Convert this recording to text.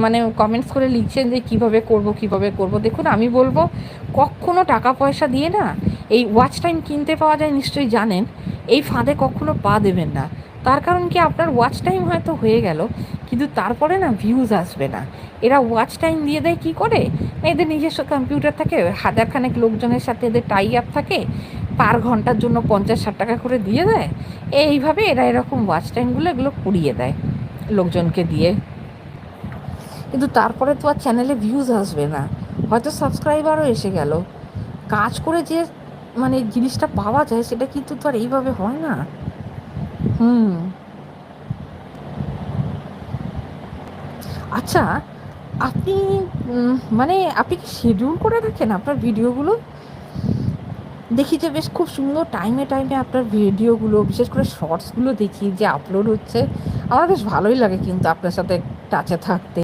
মানে কমেন্টস করে লিখছেন যে কীভাবে করব। দেখুন, আমি বলবো কখনো টাকা পয়সা দিয়ে না এই ওয়াচ টাইম কিনতে পাওয়া যায় নিশ্চয়ই জানেন। এই ফাঁদে কখনো পা দেবেন না। তার কারণ কি, আপনার ওয়াচ টাইম হয়তো হয়ে গেল, কিন্তু তারপরে না ভিউজ আসবে না। এরা ওয়াচ টাইম দিয়ে দেয় কী করে, এদের নিজস্ব কম্পিউটার থাকে, হাজারখানেক লোকজনের সাথে এদের টাই আপ থাকে, পার ঘন্টার জন্য 50-60 টাকা করে দিয়ে দেয়। এইভাবে এরা এরকম ওয়াচ টাইমগুলো এগুলো কুড়িয়ে দেয় লোকজনকে দিয়ে। কিন্তু তারপরে তো আর চ্যানেলে ভিউজ আসবে না, হয়তো সাবস্ক্রাইবারও এসে গেল। কাজ করে যে মানে জিনিসটা পাওয়া যায় সেটা কিন্তু তো আর এইভাবে হয় না। হুম। আচ্ছা, আপনি মানে আপনি কি শিডিউল করে রাখেন আপনার ভিডিওগুলো? দেখি যে বেশ খুব সুন্দর টাইমে আপনার ভিডিওগুলো, বিশেষ করে শর্টসগুলো দেখি যে আপলোড হচ্ছে। আমার বেশ ভালোই লাগে কিন্তু আপনার সাথে টাচে থাকতে।